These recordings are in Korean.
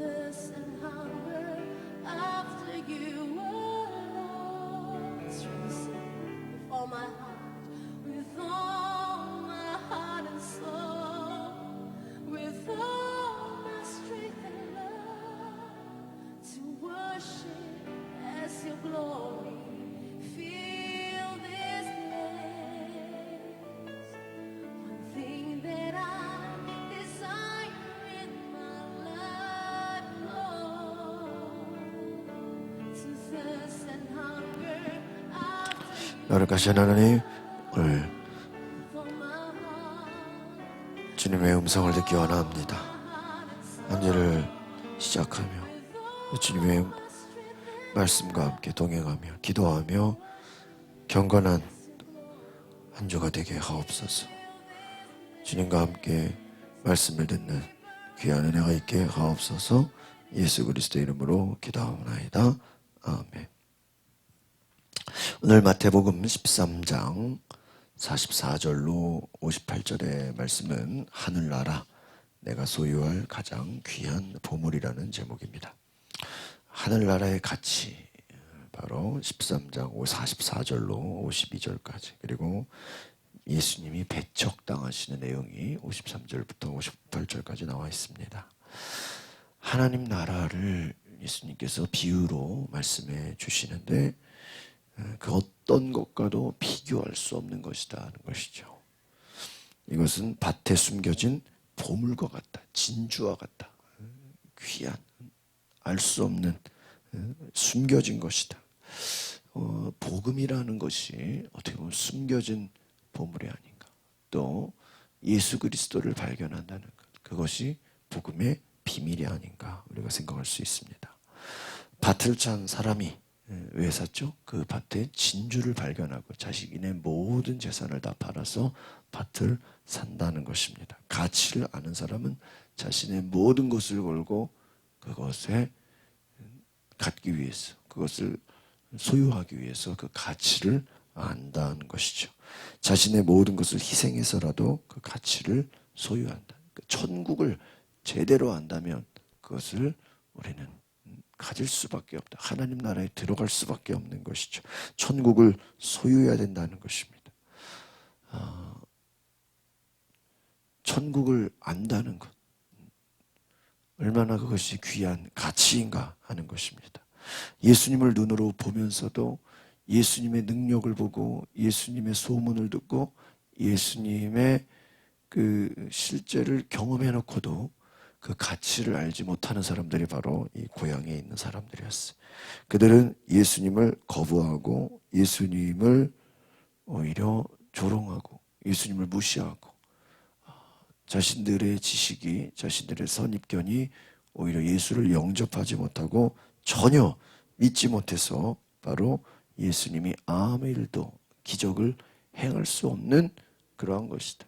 thirst and hunger after you alone. With all my heart, with all my heart and soul, with all my strength and love, to worship as your glory. Feel this place. One thing that I desire in my life, Lord, to thirst and hunger after you. 노력하신 하나님, 오늘 For my heart, 주님의 음성을 듣기 원합니다. 한 주를 시작하며 주님의 말씀과 함께 동행하며 기도하며 경건한 한 주가 되게 하옵소서. 주님과 함께 말씀을 듣는 귀한 은혜가 있게 하옵소서. 예수 그리스도 이름으로 기도하옵나이다. 아멘. 오늘 마태복음 13장 44절로 58절의 말씀은 하늘나라 내가 소유할 가장 귀한 보물이라는 제목입니다. 하늘나라의 가치, 바로 13장 44절로 52절까지, 그리고 예수님이 배척당하시는 내용이 53절부터 58절까지 나와 있습니다. 하나님 나라를 예수님께서 비유로 말씀해 주시는데 그 어떤 것과도 비교할 수 없는 것이다 하는 것이죠. 이것은 밭에 숨겨진 보물과 같다, 진주와 같다, 귀한, 알 수 없는 숨겨진 것이다. 복음이라는 것이 어떻게 보면 숨겨진 보물이 아닌가. 또 예수 그리스도를 발견한다는 것, 그것이 복음의 비밀이 아닌가 우리가 생각할 수 있습니다. 밭을 찬 사람이 왜 샀죠? 그 밭에 진주를 발견하고 자신의 모든 재산을 다 팔아서 밭을 산다는 것입니다. 가치를 아는 사람은 자신의 모든 것을 걸고 그것에 갖기 위해서, 그것을 소유하기 위해서 그 가치를 안다는 것이죠. 자신의 모든 것을 희생해서라도 그 가치를 소유한다. 천국을 제대로 안다면 그것을 우리는 가질 수밖에 없다. 하나님 나라에 들어갈 수밖에 없는 것이죠. 천국을 소유해야 된다는 것입니다. 천국을 안다는 것, 얼마나 그것이 귀한 가치인가 하는 것입니다. 예수님을 눈으로 보면서도 예수님의 능력을 보고 예수님의 소문을 듣고 예수님의 그 실제를 경험해 놓고도 그 가치를 알지 못하는 사람들이 바로 이 고향에 있는 사람들이었어요. 그들은 예수님을 거부하고 예수님을 오히려 조롱하고 예수님을 무시하고 자신들의 지식이, 자신들의 선입견이 오히려 예수를 영접하지 못하고 전혀 믿지 못해서 바로 예수님이 아무 일도 기적을 행할 수 없는 그러한 것이다.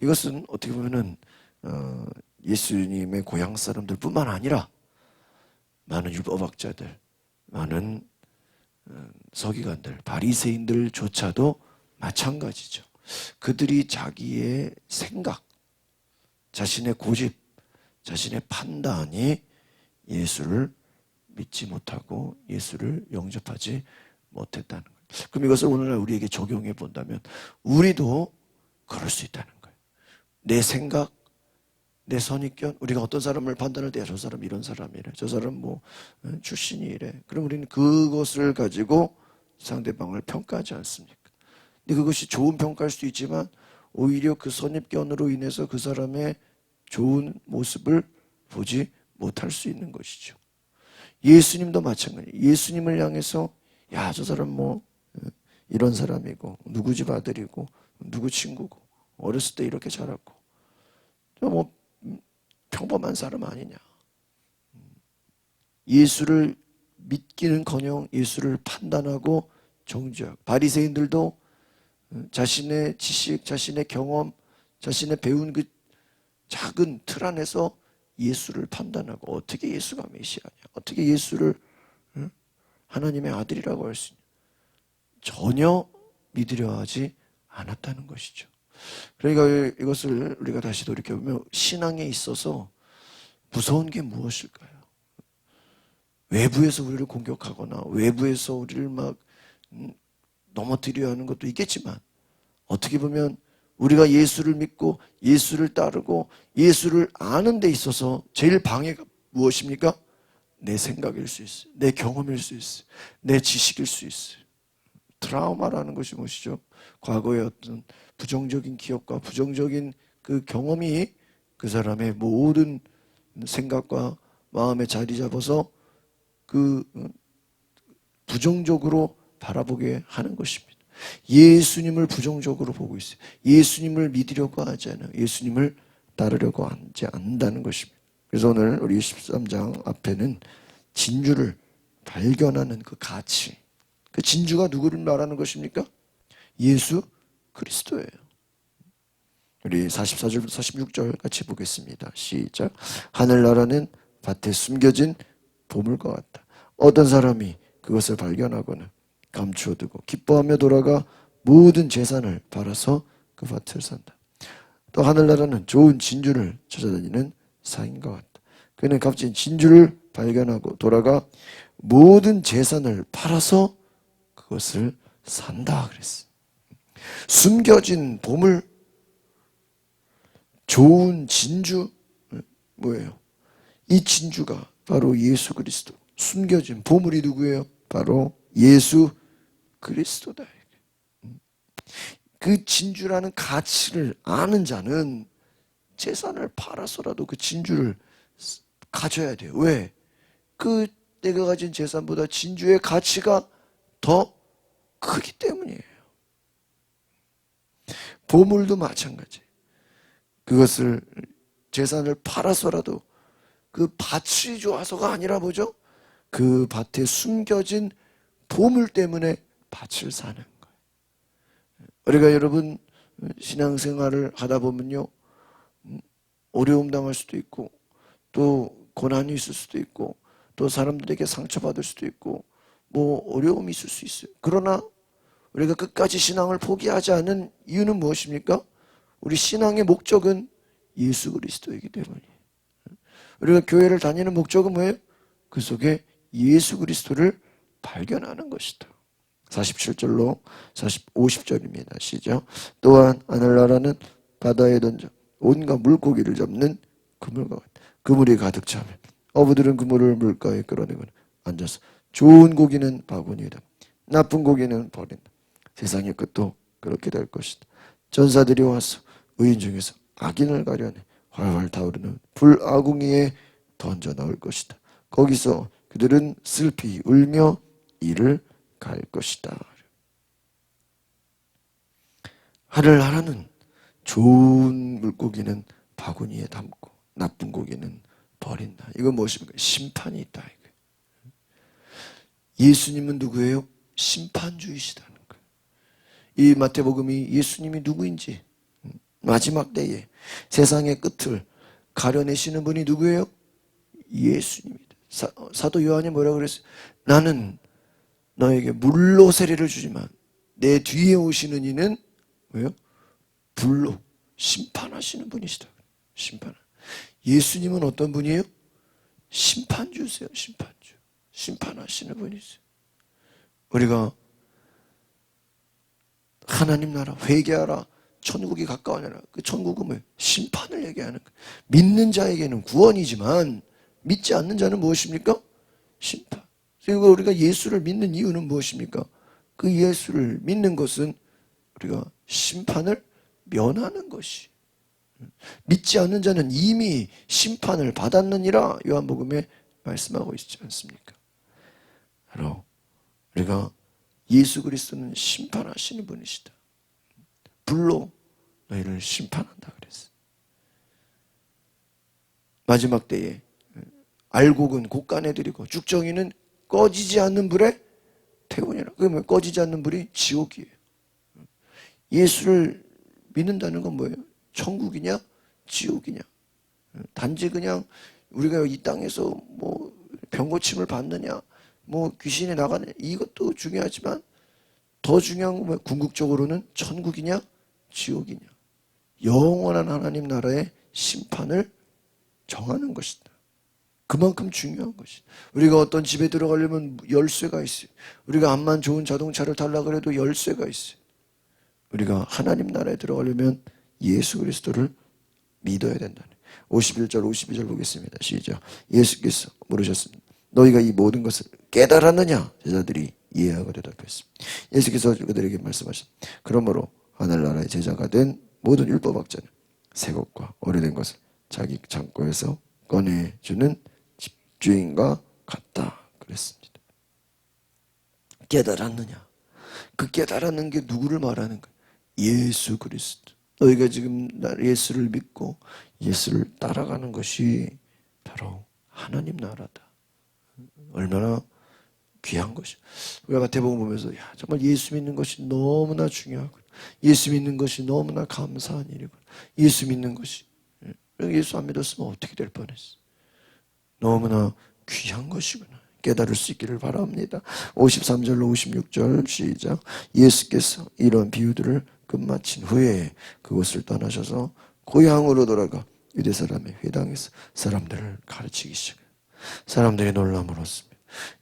이것은 어떻게 보면은 예수님의 고향 사람들뿐만 아니라 많은 율법학자들, 많은 서기관들, 바리새인들조차도 마찬가지죠. 그들이 자기의 생각, 자신의 고집, 자신의 판단이 예수를 믿지 못하고 예수를 영접하지 못했다는 거예요. 그럼 이것을 오늘날 우리에게 적용해 본다면 우리도 그럴 수 있다는 거예요. 내 생각, 내 선입견, 우리가 어떤 사람을 판단할 때 저 사람 이런 사람이래, 저 사람 뭐 출신이 이래, 그럼 우리는 그것을 가지고 상대방을 평가하지 않습니까? 근데 그것이 좋은 평가일 수도 있지만 오히려 그 선입견으로 인해서 그 사람의 좋은 모습을 보지 못할 수 있는 것이죠. 예수님도 마찬가지예요. 예수님을 향해서 야, 저 사람 뭐 이런 사람이고 누구 집 아들이고 누구 친구고 어렸을 때 이렇게 자랐고 뭐 평범한 사람 아니냐. 예수를 믿기는커녕 예수를 판단하고 정죄하고, 바리새인들도 자신의 지식, 자신의 경험, 자신의 배운 그 작은 틀 안에서 예수를 판단하고 어떻게 예수가 메시아냐, 어떻게 예수를 하나님의 아들이라고 할 수 있냐, 전혀 믿으려 하지 않았다는 것이죠. 그러니까 이것을 우리가 다시 돌이켜보면 신앙에 있어서 무서운 게 무엇일까요? 외부에서 우리를 공격하거나 외부에서 우리를 막 넘어뜨려 하는 것도 있겠지만, 어떻게 보면 우리가 예수를 믿고 예수를 따르고 예수를 아는 데 있어서 제일 방해가 무엇입니까? 내 생각일 수 있어요. 내 경험일 수 있어요. 내 지식일 수 있어요. 트라우마라는 것이 무엇이죠? 과거의 어떤 부정적인 기억과 부정적인 그 경험이 그 사람의 모든 생각과 마음에 자리 잡아서 그 부정적으로 바라보게 하는 것입니다. 예수님을 부정적으로 보고 있어요. 예수님을 믿으려고 하지 않아요. 예수님을 따르려고 하지 않는다는 것입니다. 그래서 오늘 우리 13장 앞에는 진주를 발견하는 그 가치, 그 진주가 누구를 말하는 것입니까? 예수 그리스도예요. 우리 44절부터 46절 같이 보겠습니다. 시작. 하늘나라는 밭에 숨겨진 보물과 같다. 어떤 사람이 그것을 발견하거나 감추어두고 기뻐하며 돌아가 모든 재산을 팔아서 그 밭을 산다. 또 하늘나라는 좋은 진주를 찾아다니는 사인과 같다. 그는 값진 진주를 발견하고 돌아가 모든 재산을 팔아서 그것을 산다 그랬어. 숨겨진 보물, 좋은 진주, 뭐예요? 이 진주가 바로 예수 그리스도. 숨겨진 보물이 누구예요? 바로 예수 그리스도다. 그 진주라는 가치를 아는 자는 재산을 팔아서라도 그 진주를 가져야 돼요. 왜? 그 내가 가진 재산보다 진주의 가치가 더 크기 때문이에요. 보물도 마찬가지. 그것을 재산을 팔아서라도 그 밭이 좋아서가 아니라 뭐죠? 그 밭에 숨겨진 보물 때문에 밭을 사는 거예요. 우리가 여러분 신앙생활을 하다 보면요, 어려움 당할 수도 있고 또 고난이 있을 수도 있고 또 사람들에게 상처받을 수도 있고 뭐 어려움이 있을 수 있어요. 그러나 우리가 끝까지 신앙을 포기하지 않은 이유는 무엇입니까? 우리 신앙의 목적은 예수 그리스도이기 때문이에요. 우리가 교회를 다니는 목적은 뭐예요? 그 속에 예수 그리스도를 발견하는 것이다. 47절로 50절입니다. 시작. 또한 하늘나라는 바다에 던져 온갖 물고기를 잡는 그물과 같다. 그물이 가득 차면 어부들은 그물을 물가에 끌어내고 앉아서 좋은 고기는 바구니에 담고 나쁜 고기는 버린다. 세상의 끝도 그렇게 될 것이다. 전사들이 와서 의인 중에서 악인을 가려내 활활 타오르는 불아궁이에 던져 넣을 것이다. 거기서 그들은 슬피 울며 이를 갈 것이다. 하늘나라는 좋은 물고기는 바구니에 담고 나쁜 고기는 버린다. 이건 무엇입니까? 심판이 있다. 예수님은 누구예요? 심판주이시다는 거예요. 이 마태복음이 예수님이 누구인지 마지막 때에 세상의 끝을 가려내시는 분이 누구예요? 예수님입니다. 사도 요한이 뭐라고 그랬어요? 나는 너에게 물로 세례를 주지만 내 뒤에 오시는 이는 왜요? 불로 심판하시는 분이시다. 심판. 예수님은 어떤 분이에요? 심판주세요. 심판주. 심판하시는 분이세요. 우리가 하나님 나라 회개하라 천국이 가까워하라. 그 천국은 뭐예요? 심판을 얘기하는 거예요. 믿는 자에게는 구원이지만 믿지 않는 자는 무엇입니까? 심판. 그리고 우리가 예수를 믿는 이유는 무엇입니까? 그 예수를 믿는 것은 우리가 심판을 면하는 것이. 믿지 않는 자는 이미 심판을 받았느니라 요한복음에 말씀하고 있지 않습니까? 바로 우리가 예수 그리스도는 심판하시는 분이시다. 불로 너희를 심판한다 그랬어. 마지막 때에 알곡은 곡간에 들이고 죽정이는 꺼지지 않는 불에 태우니라. 그러면 꺼지지 않는 불이 지옥이에요. 예수를 믿는다는 건 뭐예요? 천국이냐 지옥이냐. 단지 그냥 우리가 이 땅에서 뭐 병고침을 받느냐 뭐 귀신이 나가느냐 이것도 중요하지만 더 중요한 건 뭐예요? 궁극적으로는 천국이냐 지옥이냐. 영원한 하나님 나라의 심판을 정하는 것이다. 그만큼 중요한 것이. 우리가 어떤 집에 들어가려면 열쇠가 있어요. 우리가 암만 좋은 자동차를 타려고 해도 열쇠가 있어요. 우리가 하나님 나라에 들어가려면 예수 그리스도를 믿어야 된다는. 51절 52절 보겠습니다. 시작. 예수께서 물으셨습니다. 너희가 이 모든 것을 깨달았느냐? 제자들이 이해하고 대답했습니다. 예수께서 그들에게 말씀하셨습니다. 그러므로 하늘나라의 제자가 된 모든 율법학자는 새 것과 오래된 것을 자기 창고에서 꺼내주는 집주인과 같다 그랬습니다. 깨달았느냐? 그 깨달았는 게 누구를 말하는 거야? 예수 그리스도. 너희가 지금 예수를 믿고 예수를 따라가는 것이 바로 하나님 나라다. 얼마나 귀한 것이. 우리가 마태복음 보면서 야, 정말 예수 믿는 것이 너무나 중요하고 예수 믿는 것이 너무나 감사한 일이고 예수 믿는 것이 예수 안 믿었으면 어떻게 될 뻔했어. 너무나 귀한 것이구나. 깨달을 수 있기를 바랍니다. 53절로 56절 시작. 예수께서 이런 비유들을 끝마친 후에 그곳을 떠나셔서 고향으로 돌아가 유대 사람의 회당에서 사람들을 가르치기 시작해요. 사람들이 놀람을 얻습니다.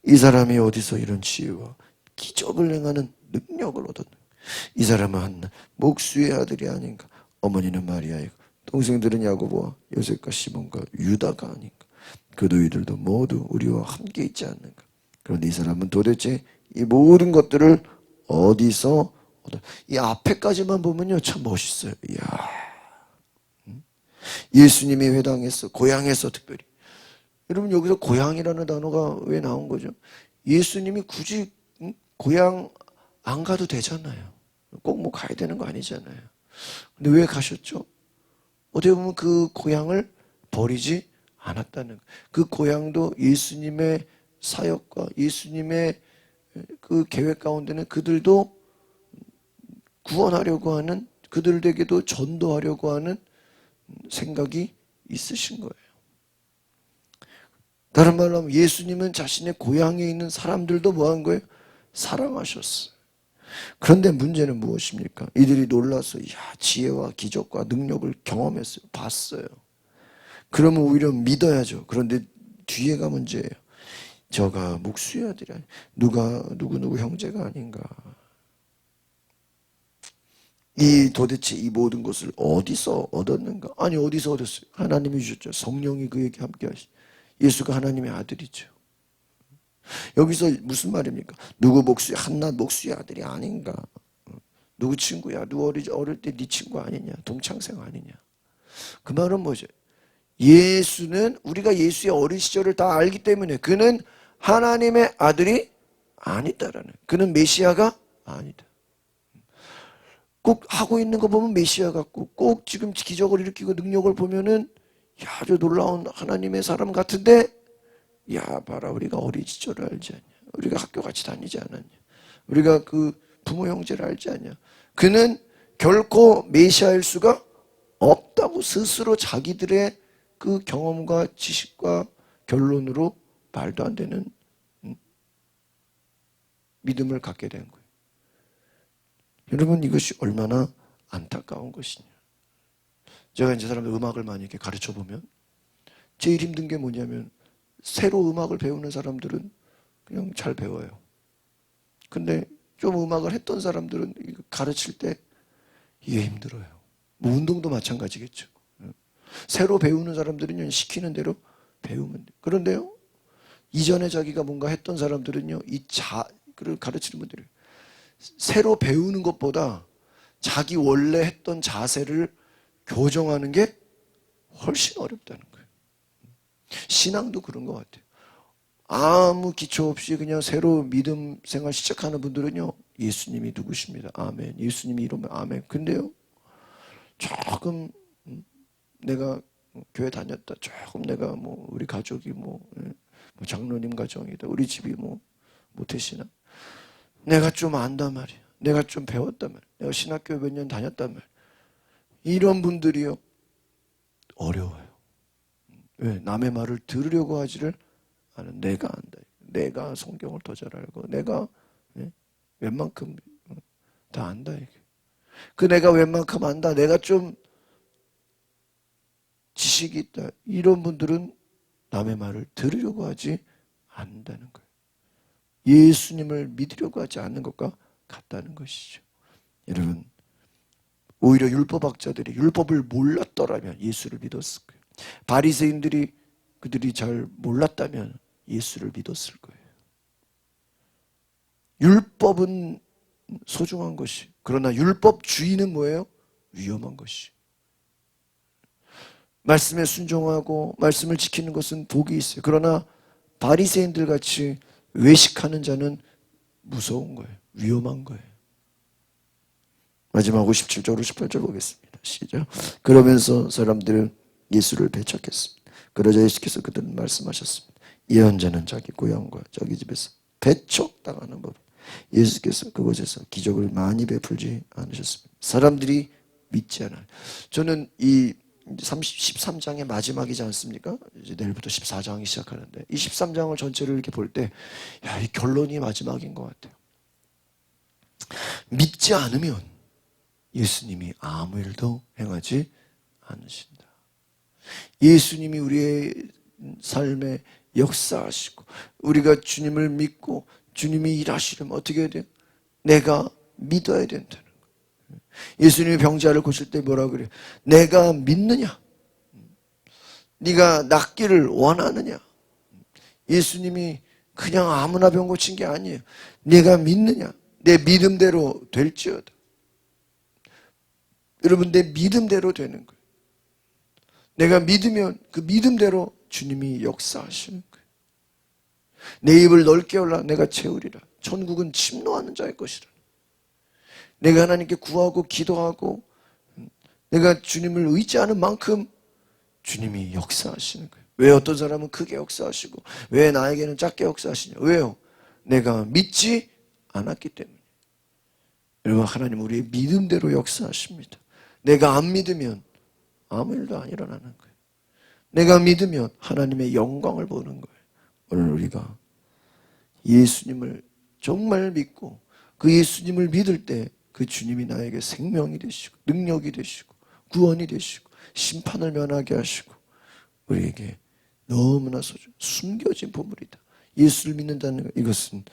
이 사람이 어디서 이런 지혜와 기적을 행하는 능력을 얻었는가? 이 사람은 한 목수의 아들이 아닌가? 어머니는 마리아이고 동생들은 야고보와 요셉과 시몬과 유다가 아닌가? 그 너희들도 모두 우리와 함께 있지 않는가? 그런데 이 사람은 도대체 이 모든 것들을 어디서 얻어? 이 앞에까지만 보면요 참 멋있어요. 이야, 예수님이 회당에서 고향에서 특별히. 여러분 여기서 고향이라는 단어가 왜 나온 거죠? 예수님이 굳이 고향 안 가도 되잖아요. 꼭 뭐 가야 되는 거 아니잖아요. 근데 왜 가셨죠? 어떻게 보면 그 고향을 버리지 않았다는 거예요. 그 고향도 예수님의 사역과 예수님의 그 계획 가운데는 그들도 구원하려고 하는, 그들에게도 전도하려고 하는 생각이 있으신 거예요. 다른 말로 하면 예수님은 자신의 고향에 있는 사람들도 뭐 한 거예요? 사랑하셨어요. 그런데 문제는 무엇입니까? 이들이 놀라서 야, 지혜와 기적과 능력을 경험했어요. 봤어요. 그러면 오히려 믿어야죠. 그런데 뒤에가 문제예요. 저가 목수의 아들이 아니, 누구 형제가 아닌가. 도대체 이 모든 것을 어디서 얻었는가? 아니 어디서 얻었어요? 하나님이 주셨죠. 성령이 그에게 함께 하시. 예수가 하나님의 아들이죠. 여기서 무슨 말입니까? 누구 목수의 한낱 목수의 아들이 아닌가? 누구 친구야? 누구 어릴 때 네 친구 아니냐? 동창생 아니냐? 그 말은 뭐죠? 예수는 우리가 예수의 어린 시절을 다 알기 때문에 그는 하나님의 아들이 아니다라는, 그는 메시아가 아니다. 꼭 하고 있는 거 보면 메시아 같고 꼭 지금 기적을 일으키고 능력을 보면은 야, 아주 놀라운 하나님의 사람 같은데 야, 봐라 우리가 어린 시절을 알지 않냐? 우리가 학교 같이 다니지 않았냐? 우리가 그 부모 형제를 알지 않냐? 그는 결코 메시아일 수가 없다고 스스로 자기들의 그 경험과 지식과 결론으로 말도 안 되는 믿음을 갖게 된 거예요. 여러분 이것이 얼마나 안타까운 것이냐. 제가 이제 사람들 음악을 많이 이렇게 가르쳐 보면 제일 힘든 게 뭐냐면 새로 음악을 배우는 사람들은 그냥 잘 배워요. 근데 좀 음악을 했던 사람들은 가르칠 때 이게 힘들어요. 뭐 운동도 마찬가지겠죠. 새로 배우는 사람들은요 시키는 대로 배우면 돼요. 그런데요 이전에 자기가 뭔가 했던 사람들은요 그를 가르치는 분들이 새로 배우는 것보다 자기 원래 했던 자세를 교정하는 게 훨씬 어렵다는 거예요. 신앙도 그런 것 같아요. 아무 기초 없이 그냥 새로 믿음 생활 시작하는 분들은요 예수님이 누구십니다. 아멘. 예수님이 이러면 아멘. 근데요 조금 내가 교회 다녔다. 조금 내가 뭐 우리 가족이 뭐 장로님 가정이다. 우리 집이 뭐 모태신앙. 내가 좀 안단 말이야. 내가 좀 배웠단 말이야. 내가 신학교 몇 년 다녔단 말이야. 이런 분들이요 어려워요. 왜? 남의 말을 들으려고 하지를 않은. 내가 안다. 내가 성경을 더 잘 알고 내가 웬만큼 다 안다. 이게. 그 내가 웬만큼 안다. 내가 좀 지식이 있다. 이런 분들은 남의 말을 들으려고 하지 않는다는 거예요. 예수님을 믿으려고 하지 않는 것과 같다는 것이죠. 여러분, 오히려 율법학자들이 율법을 몰랐더라면 예수를 믿었을 거예요. 바리새인들이 그들이 잘 몰랐다면 예수를 믿었을 거예요. 율법은 소중한 것이, 그러나 율법주의는 뭐예요? 위험한 것이. 말씀에 순종하고 말씀을 지키는 것은 복이 있어요. 그러나 바리새인들 같이 외식하는 자는 무서운 거예요. 위험한 거예요. 마지막 57절 58절 보겠습니다. 시작. 그러면서 사람들은 예수를 배척했습니다. 그러자 예수께서 그들은 말씀하셨습니다. 예언자는 자기 고향과 자기 집에서 배척당하는 법. 예수께서 그곳에서 기적을 많이 베풀지 않으셨습니다. 사람들이 믿지 않아요. 저는 이 13장의 마지막이지 않습니까? 이제 내일부터 14장이 시작하는데 이 13장을 전체를 이렇게 볼 때 이 결론이 마지막인 것 같아요. 믿지 않으면 예수님이 아무 일도 행하지 않으신다. 예수님이 우리의 삶에 역사하시고 우리가 주님을 믿고 주님이 일하시려면 어떻게 해야 돼요? 내가 믿어야 된다는 거예요. 예수님이 병자를 고칠 때 뭐라 그래요? 내가 믿느냐? 네가 낫기를 원하느냐? 예수님이 그냥 아무나 병 고친 게 아니에요. 내가 믿느냐? 내 믿음대로 될지어다. 여러분, 내 믿음대로 되는 거예요. 내가 믿으면 그 믿음대로 주님이 역사하시는 거예요. 내 입을 넓게 열라 내가 채우리라. 천국은 침노하는 자의 것이라. 내가 하나님께 구하고 기도하고 내가 주님을 의지하는 만큼 주님이 역사하시는 거예요. 왜 어떤 사람은 크게 역사하시고 왜 나에게는 작게 역사하시냐? 왜요? 내가 믿지 않았기 때문에. 여러분, 하나님 우리의 믿음대로 역사하십니다. 내가 안 믿으면 아무 일도 안 일어나는 거예요. 내가 믿으면 하나님의 영광을 보는 거예요. 오늘 우리가 예수님을 정말 믿고 그 예수님을 믿을 때 그 주님이 나에게 생명이 되시고 능력이 되시고 구원이 되시고 심판을 면하게 하시고 우리에게 너무나 숨겨진 보물이다. 예수를 믿는다는 것, 이것은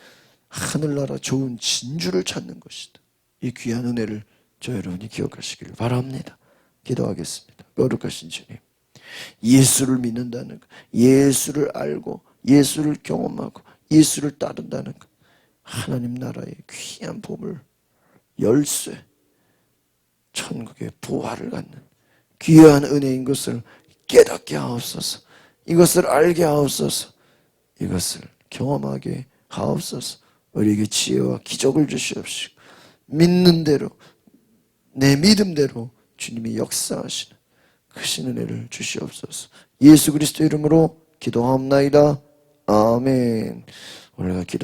하늘나라 좋은 진주를 찾는 것이다. 이 귀한 은혜를 저 여러분이 기억하시기를 바랍니다. 기도하겠습니다. 거룩하신 주님, 예수를 믿는다는 것, 예수를 알고 예수를 경험하고 예수를 따른다는 것, 하나님 나라의 귀한 보물, 열쇠, 천국의 부활을 갖는 귀한 은혜인 것을 깨닫게 하옵소서. 이것을 알게 하옵소서. 이것을 경험하게 하옵소서. 우리에게 지혜와 기적을 주시옵시고 믿는 대로 내 믿음대로 주님이 역사하시는 크신 은혜를 주시옵소서. 예수 그리스도 이름으로 기도하옵나이다. 아멘. 오늘가 기도